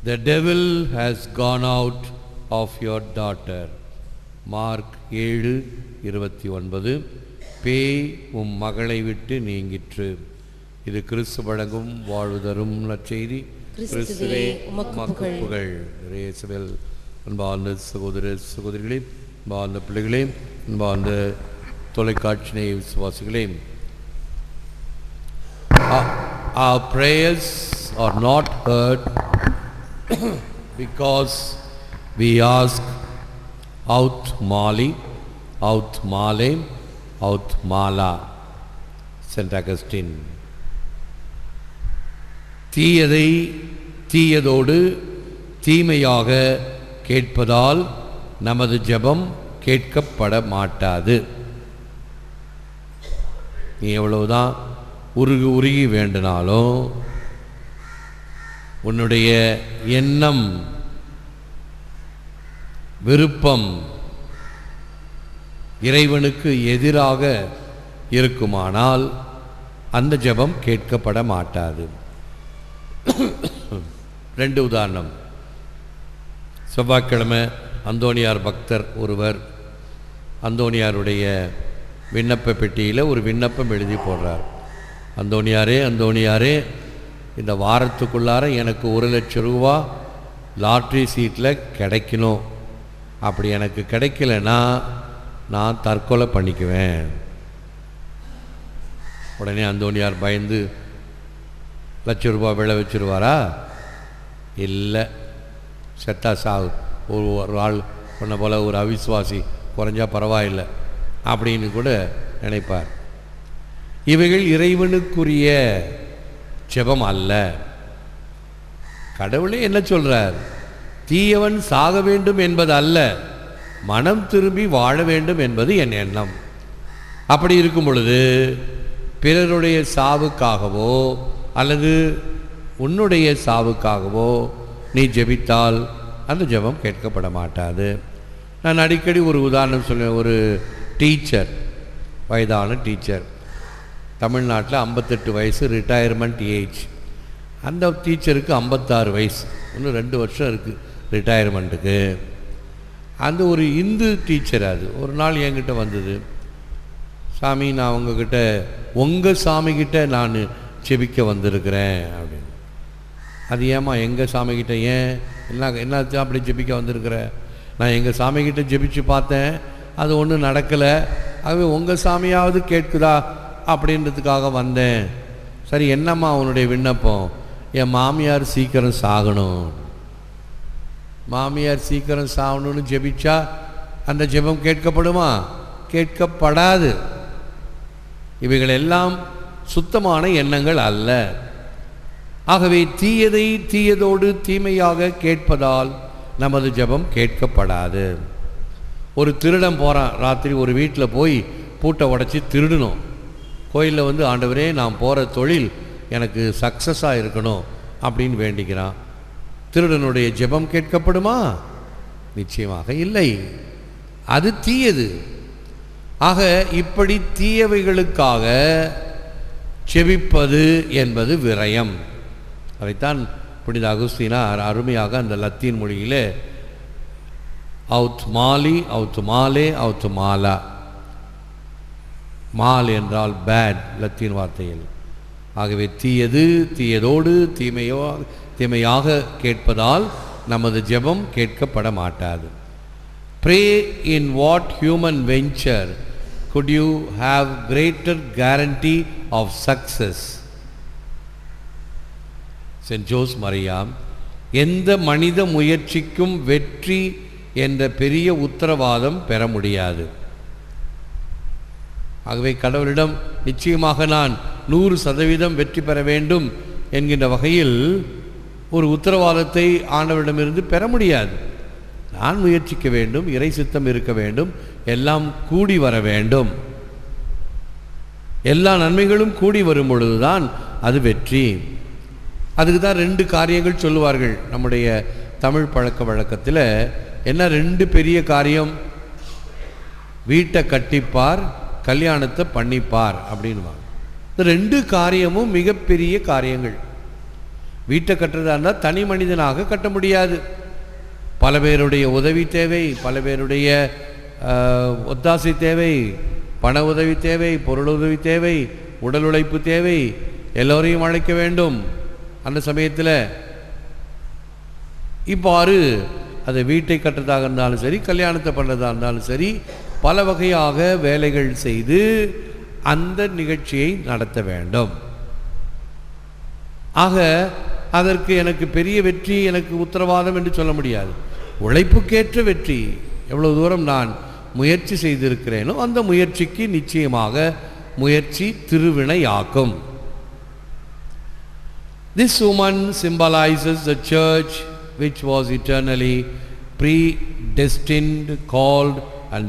The devil has gone out of your daughter. Mark 7:29. பேய் உம் மகளை விட்டு நீங்கிற்று. இது கிறிஸ்து வழங்கும் வாழ்வு தரும் நற்செய்தி. கிறிஸ்துவே உமக்கு புகழ். இயேசுவில் அன்பார்ந்த சகோதர சகோதரிகளே, அன்பார்ந்த பிள்ளைகளே, அன்பார்ந்த தொலைக்காட்சி விசுவாசிகளே, our prayers are not heard because we ask out Mali, out Male, out Mala. St. Augustine. தீயதை தீயதோடு தீமையாக கேட்பதால் நமது ஜெபம் கேட்கப்பட மாட்டாது. நீ எவ்வளவுதான் உருகி வேண்டினாலும் உன்னுடைய எண்ணம், விருப்பம் இறைவனுக்கு எதிராக இருக்குமானால் அந்த ஜெபம் கேட்கப்பட மாட்டாது. 2 உதாரணம். செவ்வாய்க்கிழமை அந்தோனியார் பக்தர் ஒருவர் அந்தோனியாருடைய விண்ணப்ப பெட்டியில் ஒரு விண்ணப்பம் எழுதி போடுறார். அந்தோனியாரே, அந்தோனியாரே, இந்த வாரத்துக்குள்ளார எனக்கு 1,00,000 ரூபா லாட்ரி சீட்டில் கிடைக்கணும். அப்படி எனக்கு கிடைக்கலன்னா நான் தற்கொலை பண்ணிக்குவேன். உடனே அந்தோனியார் பயந்து, 1,00,000 ரூபா விளை வச்சுருவாரா? இல்லை, செத்தா சாவு. ஒரு ஆள் சொன்ன போல் ஒரு அவிசுவாசி குறைஞ்சா பரவாயில்லை அப்படின்னு கூட நினைப்பார். இவைகள் இறைவனுக்குரிய ஜெபம் அல்ல. கடவுளே என்ன சொல்றார்? தீயவன் சாக வேண்டும் என்பது அல்ல, மனம் திரும்பி வாழ வேண்டும் என்பது என் எண்ணம். அப்படி இருக்கும் பொழுது பிறருடைய சாவுக்காகவோ அல்லது உன்னுடைய சாவுக்காகவோ நீ ஜெபித்தால் அந்த ஜெபம் கேட்கப்பட மாட்டாது. நான் அடிக்கடி ஒரு உதாரணம் சொல்லுவேன். ஒரு டீச்சர், வயதான டீச்சர், தமிழ்நாட்டில் 58 வயசு ரிட்டையர்மெண்ட் ஏஜ். அந்த டீச்சருக்கு 56 வயசு, இன்னும் 2 வருஷம் இருக்குது ரிட்டையர்மெண்ட்டுக்கு. அந்த ஒரு இந்து டீச்சர் அது ஒரு நாள் என்கிட்ட வந்தது. சாமி, நான் உங்ககிட்ட உங்கள் சாமிக்கிட்ட நான் செபிக்க வந்திருக்கிறேன் அப்படின்னு. அது ஏம்மா எங்கள் சாமிக்கிட்ட? ஏன் என்னாச்சு அப்படி ஜெபிக்க வந்திருக்கிற? நான் எங்கள் சாமிக்கிட்ட ஜெபிச்சு பார்த்தேன், அது ஒன்றும் நடக்கலை. ஆகவே உங்கள் சாமியாவது கேட்குதா அப்படின்றதுக்காக வந்தேன். சரி, என்னம்மா உன்னுடைய விண்ணப்பம்? என் மாமியார் சீக்கிரம் சாகணும். மாமியார் சீக்கிரம் சாகணும்னு ஜெபிச்சா அந்த ஜெபம் கேட்கப்படுமா? கேட்கப்படாது. இவைகள் எல்லாம் சுத்தமான எண்ணங்கள் அல்ல. ஆகவே தீயதை தீயதோடு தீமையாக கேட்பதால் நமது ஜெபம் கேட்கப்படாது. ஒரு திருடன் போகிறான், ராத்திரி ஒரு வீட்டில் போய் பூட்டை உடைச்சி திருடணும். கோயிலில் வந்து, ஆண்டவரே, நான் போகிற தொழில் எனக்கு சக்ஸஸாக இருக்கணும் அப்படின்னு வேண்டிக்கிறான். திருடனுடைய ஜெபம் கேட்கப்படுமா? நிச்சயமாக இல்லை. அது தீயது. ஆக இப்படி தீயவைகளுக்காக செபிப்பது என்பது விரயம். அதைத்தான் புனித அகுஸ்தீனார் அருமையாக அந்த லத்தீன் மொழியிலே அவுத் மாலி, அவுத் மாலே, அவுத் மாலா. மால் என்றால் பேட் லத்தீன் வார்த்தையில். ஆகவே தீயது தீயதோடு தீமையாக கேட்பதால் நமது ஜெபம் கேட்கப்பட மாட்டாது. Pray in what human venture could you have greater guarantee of success? Saint Jose Maria, எந்த மனித முயற்சிக்கும் வெற்றி என்ற பெரிய உத்தரவாதம் பெற முடியாது. ஆகவே கடவுளிடம் நிச்சயமாக நான் 100% வெற்றி பெற வேண்டும் என்கின்ற வகையில் ஒரு உத்தரவாதத்தை ஆண்டவரிடமிருந்து பெற முடியாது. நான் முயற்சிக்க வேண்டும், இறை சித்தம் இருக்க வேண்டும், எல்லாம் கூடி வர வேண்டும். எல்லா நன்மைகளும் கூடி வரும் பொழுதுதான் அது வெற்றி. அதுக்கு தான் 2 காரியங்கள் சொல்லுவார்கள் நம்முடைய தமிழ் பழக்க வழக்கத்தில். என்ன 2 பெரிய காரியம்? வீட்டை கட்டிப்பார், கல்யாணத்தை பண்ணிப்பார் அப்படின்வாங்க. இந்த 2 காரியமும் மிகப்பெரிய காரியங்கள். வீட்டை கட்டுறதா இருந்தால் தனி மனிதனாக கட்ட முடியாது. பல பேருடைய உதவி தேவை, பல பேருடைய ஒத்தாசை தேவை, பண உதவி தேவை, பொருள் உதவி தேவை, உடல் உழைப்பு தேவை, எல்லோரையும் அழைக்க வேண்டும். அந்த சமயத்தில் இவ்வாறு அது வீட்டை கட்டுறதாக இருந்தாலும் சரி, கல்யாணத்தை பண்ணுறதா இருந்தாலும் சரி, பல வகையாக வேலைகள் செய்து அந்த நிகழ்ச்சியை நடத்த வேண்டும். ஆக அதற்கு எனக்கு பெரிய வெற்றி, எனக்கு உத்தரவாதம் என்று சொல்ல முடியாது. உழைப்புக்கேற்ற வெற்றி. எவ்வளவு தூரம் நான் முயற்சி செய்திருக்கிறேனோ அந்த முயற்சிக்கு நிச்சயமாக முயற்சி திருவினையாக்கும். This woman symbolizes the church which was eternally predestined, called and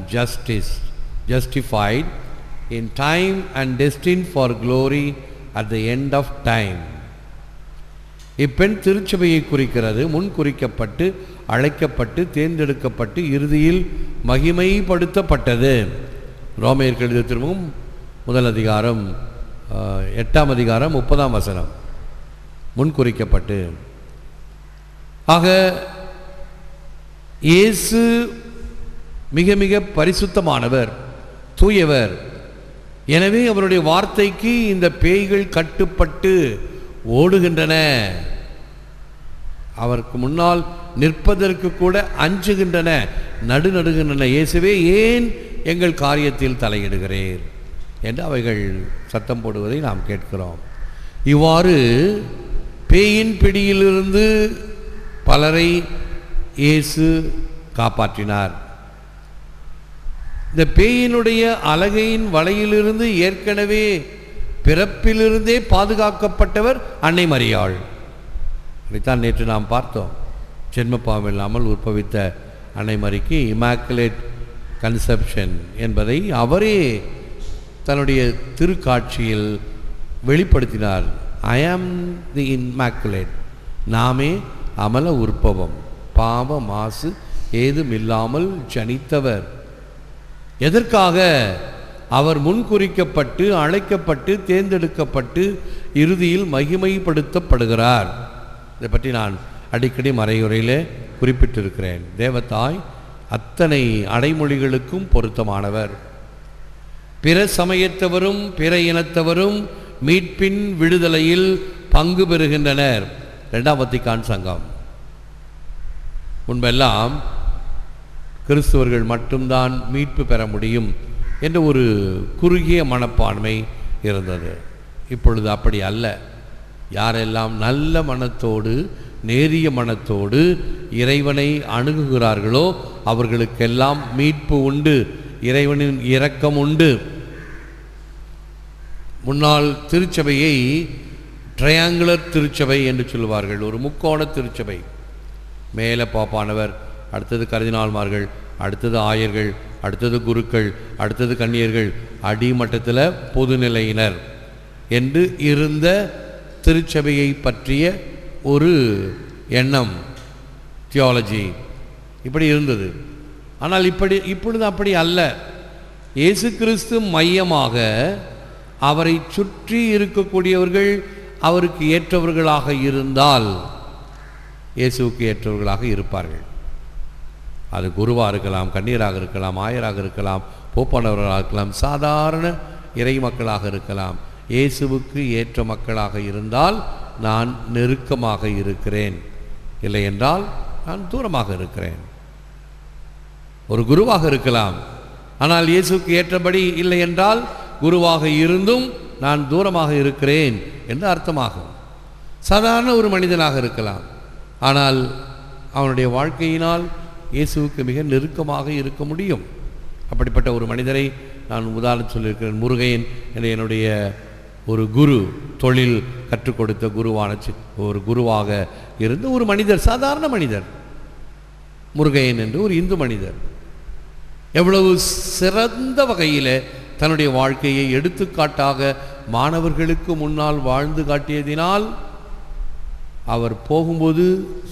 justified in time and destined for glory at the end of time. இப்பெண் திருச்சபையை குறிக்கிறது. முன் குறிக்கப்பட்டு, அழைக்கப்பட்டு, தேர்ந்தெடுக்கப்பட்டு, இறுதியில் மகிமைப்படுத்தப்பட்டது. ரோமையர்கள் எழுதிய திருமுகம் 1 அதிகாரம் 8 அதிகாரம் 30 முன் குறிக்கப்பட்டு. ஆக இயேசு மிக மிக பரிசுத்தமானவர், தூயவர். எனவே அவருடைய வார்த்தைக்கு இந்த பேய்கள் கட்டுப்பட்டு ஓடுகின்றன. அவருக்கு முன்னால் நிற்பதற்கு கூட அஞ்சுகின்றன, நடுநடுகின்றன. இயேசுவே, ஏன் எங்கள் காரியத்தில் தலையிடுகிறீர் என்று அவைகள் சத்தம் போடுவதை நாம் கேட்கிறோம். இவ்வாறு பேயின் பிடியிலிருந்து பலரை இயேசு காப்பாற்றினார். இந்த பேயினுடைய அலகையின் வலையிலிருந்து ஏற்கனவே பிறப்பிலிருந்தே பாதுகாக்கப்பட்டவர் அன்னை மரியாள். அதைத்தான் நேற்று நாம் பார்த்தோம். ஜென்மப்பாவம் இல்லாமல் உற்பவித்த அன்னை மரிக்கு இமாக்குலேட் கன்செப்ஷன் என்பதை அவரே தன்னுடைய திருக்காட்சியில் வெளிப்படுத்தினார். ஐ ஆம் தி இம்மாக்குலேட், நாமே அமல உற்பவம், பாவ மாசு ஏதுமில்லாமல் ஜனித்தவர். எதற்காக? அவர் முன்குறிக்கப்பட்டு, அழைக்கப்பட்டு, தேர்ந்தெடுக்கப்பட்டு, இறுதியில் மகிமைப்படுத்தப்படுகிறார். இதை பற்றி நான் அடிக்கடி மறையுரையிலே குறிப்பிட்டிருக்கிறேன். தேவதாய் அத்தனை அடைமொழிகளுக்கும் பொருத்தமானவர். பிற சமயத்தவரும் பிற இனத்தவரும் மீட்பின் விடுதலையில் பங்கு பெறுகின்றனர். 2ஆம் வத்திக்கான் சங்கம். முன்பெல்லாம் கிறிஸ்துவர்கள் மட்டும்தான் மீட்பு பெற முடியும் என்ற ஒரு குறுகிய மனப்பான்மை இருந்தது. இப்பொழுது அப்படி அல்ல. யாரெல்லாம் நல்ல மனத்தோடு, நேரிய மனத்தோடு இறைவனை அணுகுகிறார்களோ அவர்களுக்கெல்லாம் மீட்பு உண்டு, இறைவனின் இரக்கம் உண்டு. முன்னாள் திருச்சபையை ட்ரையாங்குலர் திருச்சபை என்று சொல்லுவார்கள். ஒரு முக்கோண திருச்சபை. மேலே பாப்பானவர், அடுத்தது கர்தினால்மார்கள், அடுத்தது ஆயர்கள், அடுத்தது குருக்கள், அடுத்தது கன்னியர்கள், அடிமட்டத்தில் பொதுநிலையினர் என்று இருந்த திருச்சபையை பற்றிய ஒரு எண்ணம், தியாலஜி இப்படி இருந்தது. ஆனால் இப்பொழுது அப்படி அல்ல. இயேசு கிறிஸ்து மையமாக அவரை சுற்றி இருக்கக்கூடியவர்கள் அவருக்கு ஏற்றவர்களாக இருந்தால் இயேசுவுக்கு ஏற்றவர்களாக இருப்பார்கள். அது குருவாக இருக்கலாம், கண்ணீராக இருக்கலாம், ஆயராக இருக்கலாம், போப்பானவர்களாக இருக்கலாம், சாதாரண இறை மக்களாக இருக்கலாம். இயேசுவுக்கு ஏற்ற மக்களாக இருந்தால் நான் நெருக்கமாக இருக்கிறேன், இல்லை என்றால் நான் தூரமாக இருக்கிறேன். ஒரு குருவாக இருக்கலாம், ஆனால் இயேசுவுக்கு ஏற்றபடி இல்லை என்றால் குருவாக இருந்தும் நான் தூரமாக இருக்கிறேன் என்று அர்த்தமாகும். சாதாரண ஒரு மனிதனாக இருக்கலாம், ஆனால் அவனுடைய வாழ்க்கையினால் இயேசுவுக்கு மிக நெருக்கமாக இருக்க முடியும். அப்படிப்பட்ட ஒரு மனிதரை நான் உதாரணம் சொல்லியிருக்கிறேன். முருகையன் என்ற என்னுடைய ஒரு குரு, தொழில் கற்றுக் கொடுத்த குருவான ஒரு குருவாக இருந்த ஒரு மனிதர், சாதாரண மனிதர் முருகையன் என்று ஒரு இந்து மனிதர், எவ்வளவு சிறந்த வகையில் தன்னுடைய வாழ்க்கையை எடுத்துக்காட்டாக மாணவர்களுக்கு முன்னால் வாழ்ந்து காட்டியதினால் அவர் போகும்போது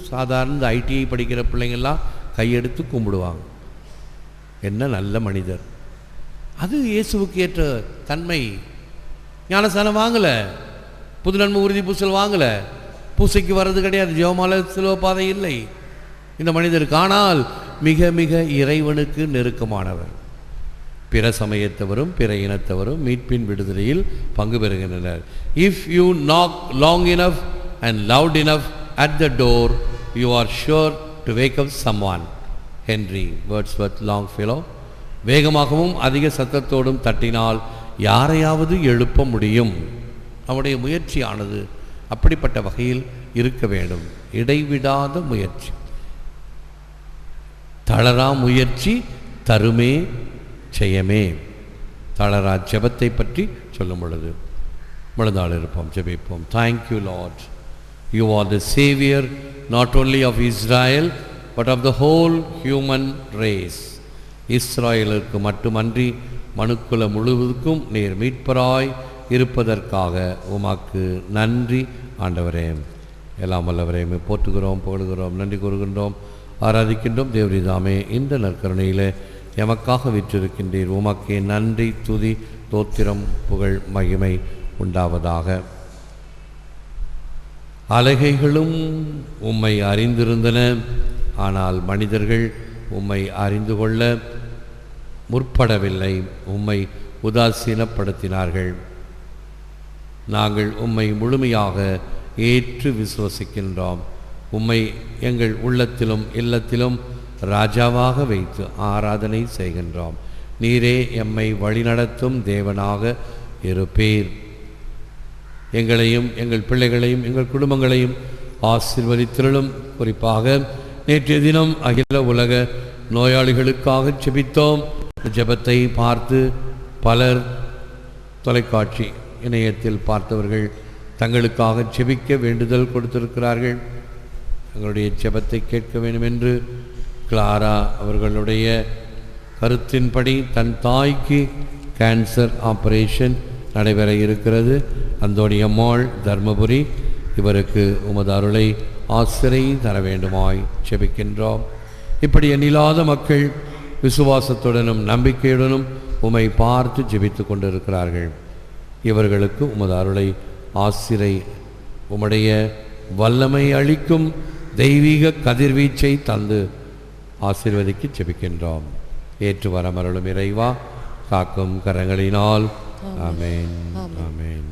சாதாரண ஐடிஐ படிக்கிற பிள்ளைங்கள்லாம் கையெடுத்து கும்பிடுவாங்க. என்ன நல்ல மனிதர்! அது இயேசுவுக்கு ஏற்ற தன்மை. ஞானஸ்தானம் வாங்கலை, புது நன்மை உறுதி பூசல் வாங்கலை, பூசைக்கு வர்றது கிடையாது, ஜெபமாலை சிலுவை பாதை இல்லை இந்த மனிதருக்கு. ஆனால் மிக மிக இறைவனுக்கு நெருக்கமானவர். பிற சமயத்தவரும் பிற இனத்தவரும் மீட்பின் விடுதலையில் பங்கு பெறுகின்றனர். If you knock long enough and loud enough at the door you are sure to wake up someone. Henry Wadsworth Longfellow. வேகமாகவும் அதிக சத்தத்தோடும் தட்டினால் யாரையாவது எழுப்ப முடியும். அவனுடைய முயற்சியானது அப்படிப்பட்ட வகையில் இருக்க வேண்டும். இடைவிடாத முயற்சி, தளரா முயற்சி தருமே ஜெயமே. தளரா ஜெபத்தை பற்றி சொல்லும் பொழுது முழந்தாள் இருப்போம், ஜெபிப்போம். Thank you Lord, you are the saviour not only of Israel but of the whole human race. இஸ்ராயலுக்கு மட்டுமன்றி மனுக்குல முழுவதுக்கும் நீர் மீட்பராய் இருப்பதற்காக உமக்கு நன்றி ஆண்டவரே. எல்லாம் வல்லவரே, போற்றுகிறோம், புகழுகிறோம், நன்றி கூறுகின்றோம், ஆராதிக்கின்றோம். தேவரிதாமே இந்த நற்கருணையில் எமக்காக விற்றிருக்கின்றீர். உமக்கே நன்றி, துதி, தோத்திரம், புகழ், மகிமை உண்டாவதாக. அலகைகளும் உம்மை அறிந்திருந்தன, ஆனால் மனிதர்கள் உம்மை அறிந்து கொள்ள முற்படவில்லை, உம்மை உதாசீனப்படுத்தினார்கள். நாங்கள் உம்மை முழுமையாக ஏற்று விசுவசிக்கின்றோம். உம்மை எங்கள் உள்ளத்திலும் இல்லத்திலும் ராஜாவாக வைத்து ஆராதனை செய்கின்றோம். நீரே எம்மை வழிநடத்தும் தேவனாக இருப்பீர். எங்களையும் எங்கள் பிள்ளைகளையும் எங்கள் குடும்பங்களையும் ஆசீர்வதித்திருளும். குறிப்பாக நேற்றைய தினம் அகில உலக நோயாளிகளுக்காக ஜெபித்தோம். ஜெபத்தை பார்த்து பலர் தொலைக்காட்சி இணையத்தில் பார்த்தவர்கள் தங்களுக்காக ஜெபிக்க வேண்டுதல் கொடுத்திருக்கிறார்கள். தங்களுடைய ஜெபத்தை கேட்க வேண்டும் என்று கிளாரா அவர்களுடைய கருத்தின்படி தன் தாய்க்கு கேன்சர் ஆபரேஷன் நடைபெற இருக்கிறது. அந்தோணியம்மாள் தர்மபுரி, இவருக்கு உமது அருளை ஆசிரை தர வேண்டுமாய் ஜெபிக்கின்றோம். இப்படி எண்ணில்லாத மக்கள் விசுவாசத்துடனும் நம்பிக்கையுடனும் உம்மை பார்த்து ஜெபித்து கொண்டிருக்கிறார்கள். இவர்களுக்கு உமது அருளை ஆசிரை உம்முடைய வல்லமை அளிக்கும் தெய்வீக கதிர்வீச்சை தந்து ஆசீர்வதிக்கு ஜெபிக்கின்றோம். ஏற்று வரமருளும் இறைவா, காக்கும் கரங்களினால். ஆமென், ஆமென்.